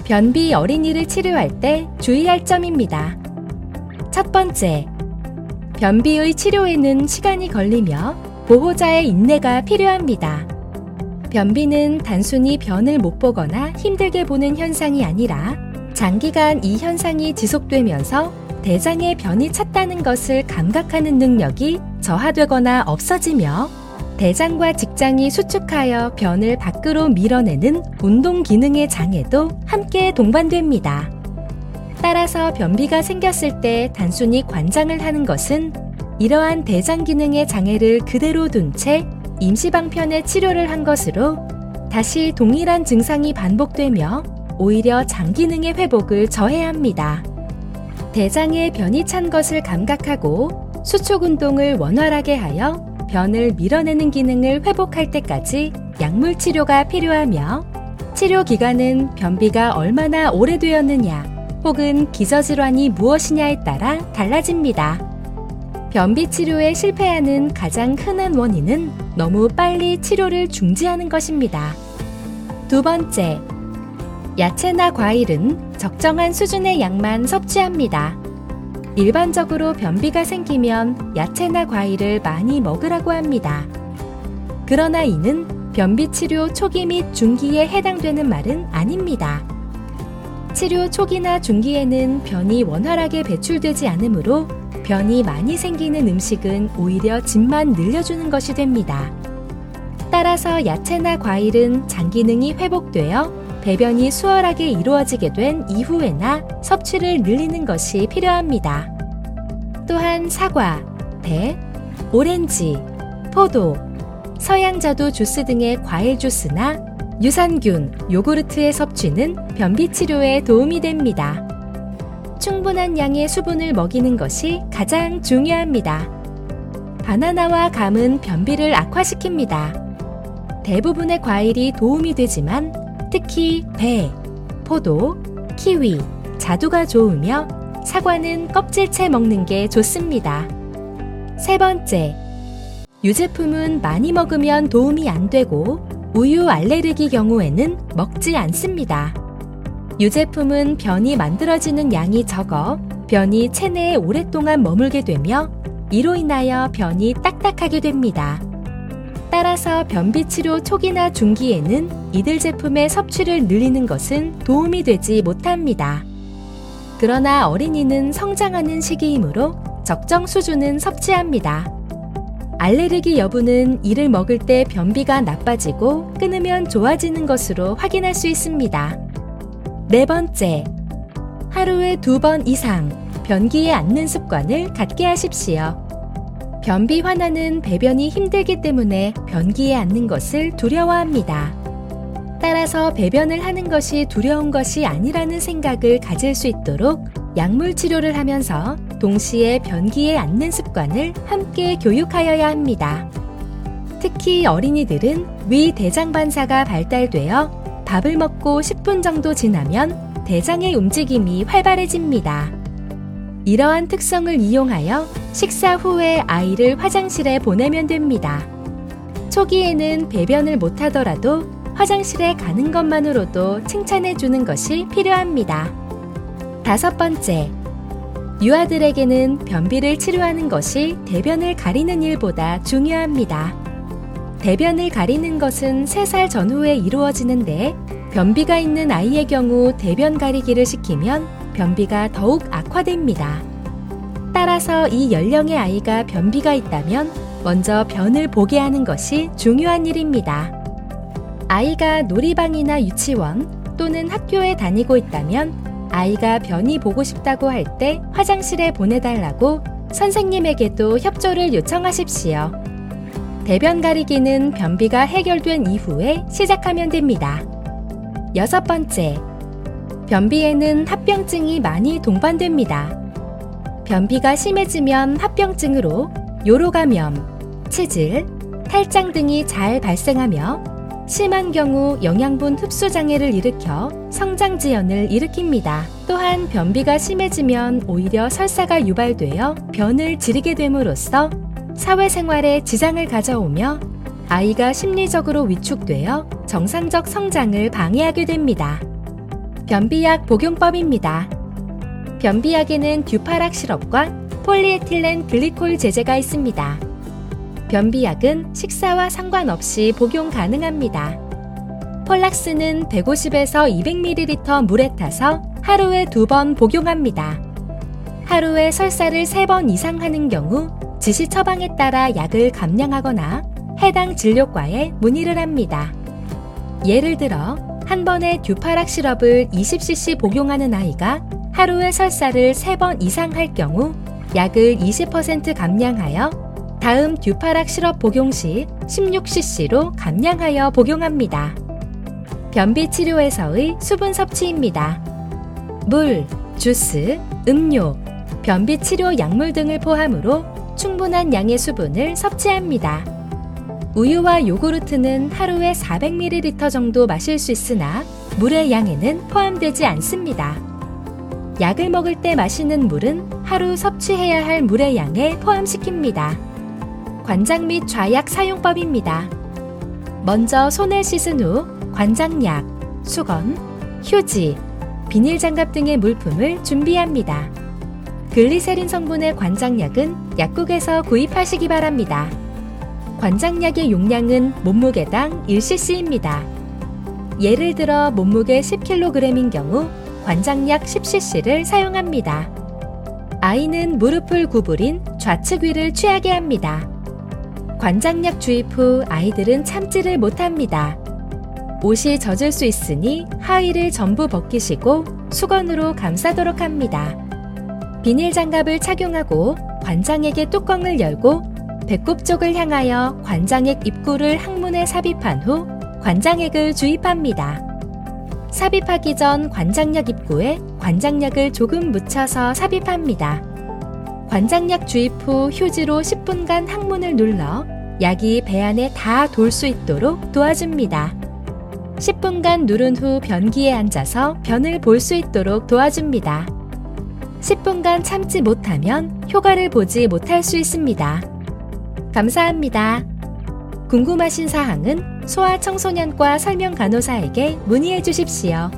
변비 어린이를 치료할 때 주의할 점입니다. 첫 번째, 변비의 치료에는 시간이 걸리며 보호자의 인내가 필요합니다. 변비는 단순히 변을 못 보거나 힘들게 보는 현상이 아니라 장기간 이 현상이 지속되면서 대장에 변이 찼다는 것을 감각하는 능력이 저하되거나 없어지며 대장과 직장이 수축하여 변을 밖으로 밀어내는 운동 기능의 장애도 함께 동반됩니다. 따라서 변비가 생겼을 때 단순히 관장을 하는 것은 이러한 대장 기능의 장애를 그대로 둔 채 임시방편의 치료를 한 것으로 다시 동일한 증상이 반복되며 오히려 장 기능의 회복을 저해합니다. 대장에 변이 찬 것을 감각하고 수축 운동을 원활하게 하여 변을 밀어내는 기능을 회복할 때까지 약물 치료가 필요하며 치료 기간은 변비가 얼마나 오래되었느냐 혹은 기저질환이 무엇이냐에 따라 달라집니다. 변비 치료에 실패하는 가장 흔한 원인은 너무 빨리 치료를 중지하는 것입니다. 두 번째, 야채나 과일은 적정한 수준의 양만 섭취합니다. 일반적으로 변비가 생기면 야채나 과일을 많이 먹으라고 합니다. 그러나 이는 변비 치료 초기 및 중기에 해당되는 말은 아닙니다. 치료 초기나 중기에는 변이 원활하게 배출되지 않으므로 변이 많이 생기는 음식은 오히려 짐만 늘려주는 것이 됩니다. 따라서 야채나 과일은 장 기능이 회복되어 배변이 수월하게 이루어지게 된 이후에나 섭취를 늘리는 것이 필요합니다. 또한 사과, 배, 오렌지, 포도, 서양자두 주스 등의 과일 주스나 유산균, 요구르트의 섭취는 변비 치료에 도움이 됩니다. 충분한 양의 수분을 먹이는 것이 가장 중요합니다. 바나나와 감은 변비를 악화시킵니다. 대부분의 과일이 도움이 되지만 특히 배, 포도, 키위, 자두가 좋으며 사과는 껍질째 먹는 게 좋습니다. 세 번째, 유제품은 많이 먹으면 도움이 안 되고 우유 알레르기 경우에는 먹지 않습니다. 유제품은 변이 만들어지는 양이 적어 변이 체내에 오랫동안 머물게 되며 이로 인하여 변이 딱딱하게 됩니다. 따라서 변비 치료 초기나 중기에는 이들 제품의 섭취를 늘리는 것은 도움이 되지 못합니다. 그러나 어린이는 성장하는 시기이므로 적정 수준은 섭취합니다. 알레르기 여부는 이를 먹을 때 변비가 나빠지고 끊으면 좋아지는 것으로 확인할 수 있습니다. 네 번째, 하루에 2번 이상 변기에 앉는 습관을 갖게 하십시오. 변비 환아는 배변이 힘들기 때문에 변기에 앉는 것을 두려워합니다. 따라서 배변을 하는 것이 두려운 것이 아니라는 생각을 가질 수 있도록 약물 치료를 하면서 동시에 변기에 앉는 습관을 함께 교육하여야 합니다. 특히 어린이들은 위 대장 반사가 발달되어 밥을 먹고 10분 정도 지나면 대장의 움직임이 활발해집니다. 이러한 특성을 이용하여 식사 후에 아이를 화장실에 보내면 됩니다. 초기에는 배변을 못하더라도 화장실에 가는 것만으로도 칭찬해 주는 것이 필요합니다. 다섯 번째, 유아들에게는 변비를 치료하는 것이 대변을 가리는 일보다 중요합니다. 대변을 가리는 것은 3살 전후에 이루어지는데 변비가 있는 아이의 경우 대변 가리기를 시키면 변비가 더욱 악화됩니다. 따라서 이 연령의 아이가 변비가 있다면 먼저 변을 보게 하는 것이 중요한 일입니다. 아이가 놀이방이나 유치원 또는 학교에 다니고 있다면 아이가 변이 보고 싶다고 할 때 화장실에 보내달라고 선생님에게도 협조를 요청하십시오. 대변 가리기는 변비가 해결된 이후에 시작하면 됩니다. 여섯 번째, 변비에는 합병증이 많이 동반됩니다. 변비가 심해지면 합병증으로 요로감염, 치질, 탈장 등이 잘 발생하며 심한 경우 영양분 흡수 장애를 일으켜 성장 지연을 일으킵니다. 또한 변비가 심해지면 오히려 설사가 유발되어 변을 지르게 됨으로써 사회생활에 지장을 가져오며 아이가 심리적으로 위축되어 정상적 성장을 방해하게 됩니다. 변비약 복용법입니다. 변비약에는 듀파락 시럽과 폴리에틸렌 글리콜 제제가 있습니다. 변비약은 식사와 상관없이 복용 가능합니다. 폴락스는 150에서 200ml 물에 타서 하루에 2번 복용합니다. 하루에 설사를 3번 이상 하는 경우 지시 처방에 따라 약을 감량하거나 해당 진료과에 문의를 합니다. 예를 들어 한 번에 듀파락 시럽을 20cc 복용하는 아이가 하루에 설사를 3번 이상 할 경우 약을 20% 감량하여 다음 듀파락 시럽 복용 시 16cc로 감량하여 복용합니다. 변비 치료에서의 수분 섭취입니다. 물, 주스, 음료, 변비 치료 약물 등을 포함으로 충분한 양의 수분을 섭취합니다. 우유와 요구르트는 하루에 400ml 정도 마실 수 있으나 물의 양에는 포함되지 않습니다. 약을 먹을 때 마시는 물은 하루 섭취해야 할 물의 양에 포함시킵니다. 관장 및 좌약 사용법입니다. 먼저 손을 씻은 후 관장약, 수건, 휴지, 비닐장갑 등의 물품을 준비합니다. 글리세린 성분의 관장약은 약국에서 구입하시기 바랍니다. 관장약의 용량은 몸무게당 1cc입니다. 예를 들어 몸무게 10kg인 경우 관장약 10cc를 사용합니다. 아이는 무릎을 구부린 좌측 위를 취하게 합니다. 관장약 주입 후 아이들은 참지를 못합니다. 옷이 젖을 수 있으니 하의를 전부 벗기시고 수건으로 감싸도록 합니다. 비닐 장갑을 착용하고 관장액의 뚜껑을 열고 배꼽 쪽을 향하여 관장액 입구를 항문에 삽입한 후 관장액을 주입합니다. 삽입하기 전 관장약 입구에 관장약을 조금 묻혀서 삽입합니다. 관장약 주입 후 휴지로 10분간 항문을 눌러 약이 배 안에 다 돌 수 있도록 도와줍니다. 10분간 누른 후 변기에 앉아서 변을 볼 수 있도록 도와줍니다. 10분간 참지 못하면 효과를 보지 못할 수 있습니다. 감사합니다. 궁금하신 사항은 소아청소년과 설명간호사에게 문의해 주십시오.